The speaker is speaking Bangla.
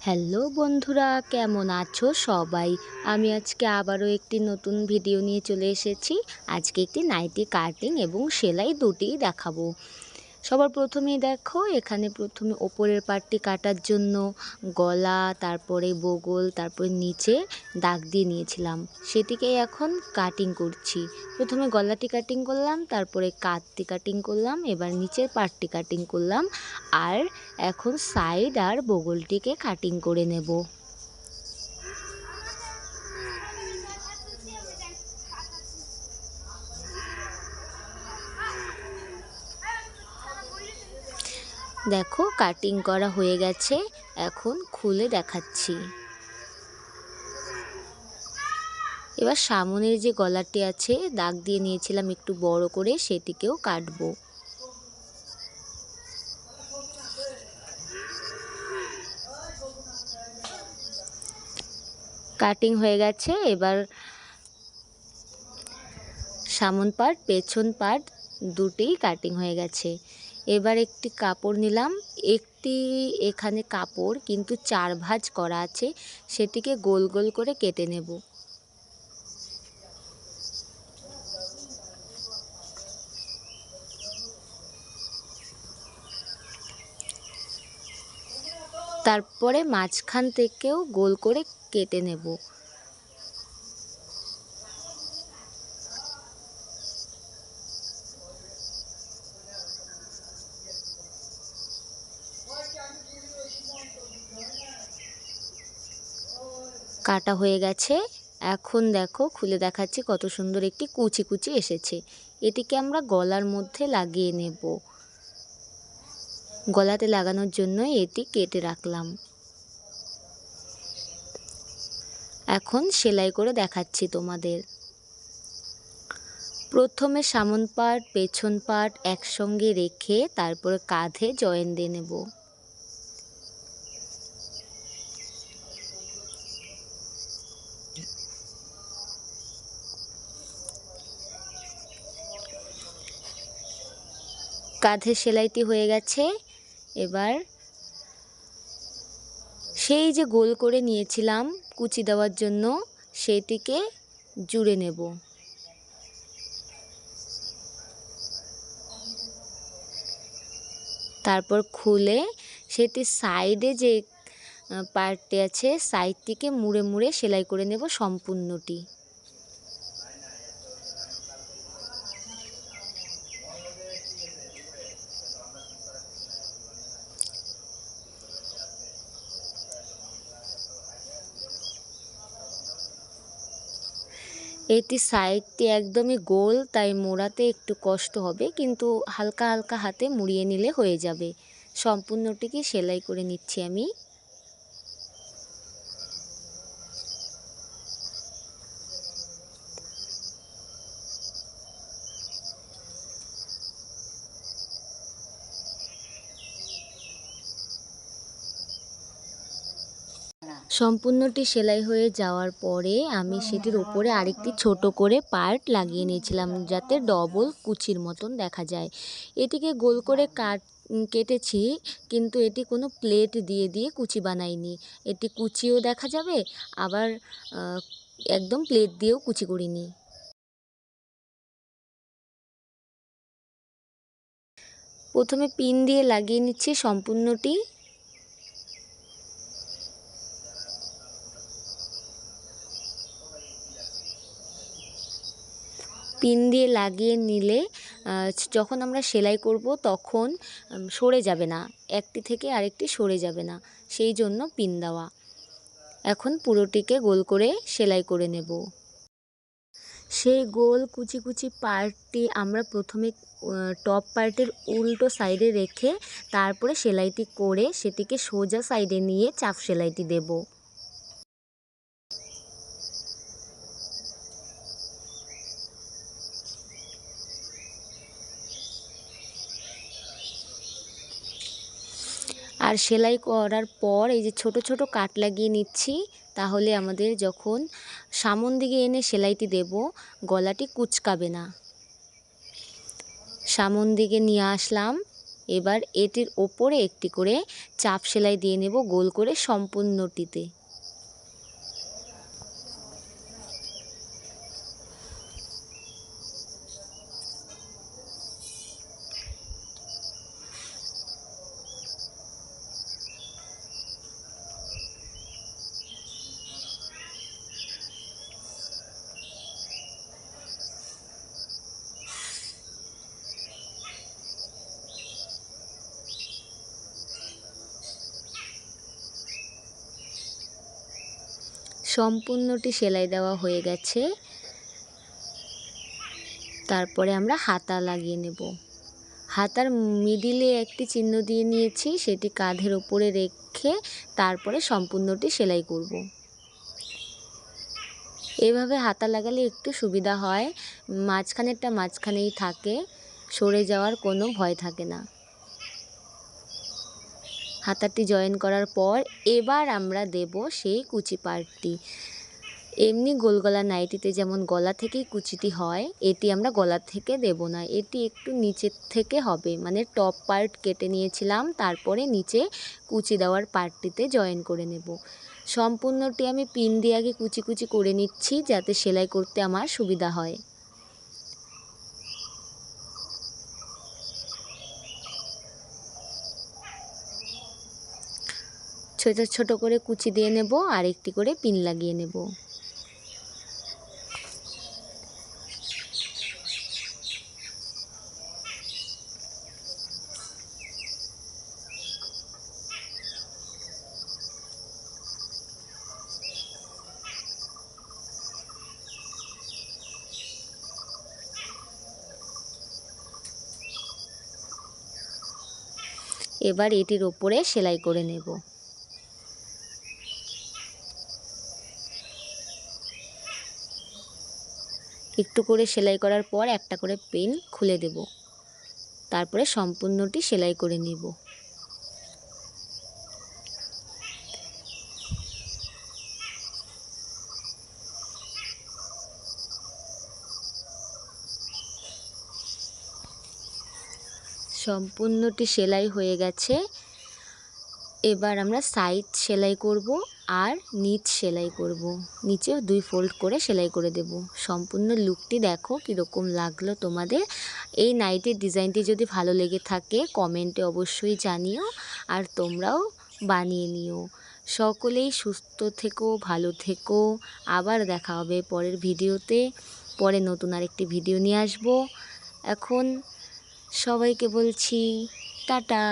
হ্যালো বন্ধুরা, কেমন আছো সবাই? আমি আজকে আবারও একটি নতুন ভিডিও নিয়ে চলে এসেছি। আজকে একটি নাইটি কাটিং এবং সেলাই দুটিই দেখাবো। সবার প্রথমেই দেখো, এখানে প্রথমে ওপরের পার্টটি কাটার জন্য গলা, তারপরে বগল, তারপরে নিচে দাগ দিয়ে নিয়েছিলাম। সেটিকেই এখন কাটিং করছি। প্রথমে গলাটি কাটিং করলাম, তারপরে কাঁধটি কাটিং করলাম, এবার নিচের পার্টটি কাটিং করলাম, আর এখন সাইড আর বগলটিকে কাটিং করে নেব। দেখো, কাটিং করা হয়ে গেছে, এখন খুলে দেখাচ্ছি। এবার সামনের যে গলাটি আছে, দাগ দিয়ে নিয়েছিলাম একটু বড় করে, সেটিকেও কাটবো। কাটিং হয়ে গেছে। এবার সামন পার্ট, পেছন পার্ট দুটিই কাটিং হয়ে গেছে। এবার একটি কাপড় নিলাম, একটি এখানে কাপড় কিন্তু 4 ভাঁজ করা আছে, সেটিকে গোল গোল করে কেটে নেব। তারপরে মাঝখান থেকেও গোল করে কেটে নেব। কাটা হয়ে গেছে। এখন দেখো, খুলে দেখাচ্ছি কত সুন্দর একটি কুচি কুচি এসেছে। এটিকে আমরা গলার মধ্যে লাগিয়ে নেব। গলাতে লাগানোর জন্য এটি কেটে রাখলাম। এখন সেলাই করে দেখাচ্ছি তোমাদের। প্রথমে সামন পার্ট, পেছন পার্ট একসঙ্গে রেখে তারপরে কাঁধে জয়েন দিয়ে নেব। কাঁধে সেলাইটি হয়ে গেছে। এবার সেই যে গোল করে নিয়েছিলাম কুচি দেওয়ার জন্য, সেটিকে জুড়ে নেব। তারপর খুলে সেটি সাইডে যে পার্টটি আছে, সাইডটিকে মুড়ে মুড়ে সেলাই করে নেব সম্পূর্ণটি। এটি সাইডটি একদমই গোল, তাই মোড়াতে একটু কষ্ট হবে, কিন্তু হালকা হালকা হাতে মুড়িয়ে নিলে হয়ে যাবে। সম্পূর্ণটিকে সেলাই করে নিচ্ছি আমি। সম্পূর্ণটি সেলাই হয়ে যাওয়ার পরে আমি সেটির উপরে আরেকটি ছোট করে পার্ট লাগিয়ে নিয়েছিলাম, যাতে ডবল কুচির মতন দেখা যায়। এটিকে গোল করে কেটেছি, কিন্তু এটি কোনো প্লেট দিয়ে দিয়ে কুচি বানাইনি। এটি কুচিও দেখা যাবে, আবার একদম প্লেট দিয়েও কুচি করিনি। প্রথমে পিন দিয়ে লাগিয়ে নিচ্ছি সম্পূর্ণটি। পিন দিয়ে লাগিয়ে নিলে যখন আমরা সেলাই করব তখন সরে যাবে না, একটি থেকে আরেকটি সরে যাবে না, সেই জন্য পিন দেওয়া। এখন পুরোটিকে গোল করে সেলাই করে নেব। সেই গোল কুচি কুচি পার্টটি আমরা প্রথমে টপ পার্টের উল্টো সাইডে রেখে তারপরে সেলাইটি করে সেটিকে সোজা সাইডে নিয়ে চাপ সেলাইটি দেব। আর সেলাই করার পর এই যে ছোট ছোট কাট লাগিয়ে নিচ্ছি, তাহলে আমাদের যখন সামন দিকে এনে সেলাইটি দেব, গলাটি কুঁচকাবে না। সামন দিকে নিয়ে আসলাম, এবার এটির ওপরে একটি করে চাপ সেলাই দিয়ে নেব গোল করে সম্পূর্ণটিতে। সম্পূর্ণটি সেলাই দেওয়া হয়ে গেছে। তারপরে আমরা হাতা লাগিয়ে নেব। হাতার মিডিলে একটি চিহ্ন দিয়ে নিয়েছি, সেটি কাঁধের ওপরে রেখে তারপরে সম্পূর্ণটি সেলাই করব। এভাবে হাতা লাগালে একটু সুবিধা হয়, মাঝখানেরটা মাঝখানেই থাকে, সরে যাওয়ার কোনো ভয় থাকে না। হাতাটি জয়েন করার পর এবার আমরা দেব সেই কুচি পার্টটি। এমনি গোল গলা নাইটিতে যেমন গলা থেকেই কুচিটি হয়, এটি আমরা গলা থেকে দেব না, এটি একটু নিচের থেকে হবে, মানে টপ পার্ট কেটে নিয়েছিলাম, তারপরে নিচে কুচি দেওয়ার পার্টটিতে জয়েন করে নেব। সম্পূর্ণটি আমি পিন দিয়ে আগে কুচি কুচি করে নিচ্ছি যাতে সেলাই করতে আমার সুবিধা হয়। ছোট ছোট করে কুচি দিয়ে নেব আর একটি করে পিন লাগিয়ে নেব। এবার এটির ওপরে সেলাই করে নেব। একটু করে সেলাই করার পর একটা করে পিন খুলে দেব, তারপরে সম্পূর্ণটি সেলাই করে নেব। সম্পূর্ণটি সেলাই হয়ে গেছে। এবার আমরা সাইড সেলাই করব আর নিচ সেলাই করব, নিচেও 2 ফোল্ড করে সেলাই করে দেব। সম্পূর্ণ লুকটি দেখো কীরকম লাগলো তোমাদের। এই নাইটির ডিজাইনটি যদি ভালো লেগে থাকে কমেন্টে অবশ্যই জানিও, আর তোমরাও বানিয়ে নিও। সকলেই সুস্থ থেকো, ভালো থেকো। আবার দেখা হবে পরের ভিডিওতে। পরে নতুন আরেকটি ভিডিও নিয়ে আসবো। এখন সবাইকে বলছি টাটা।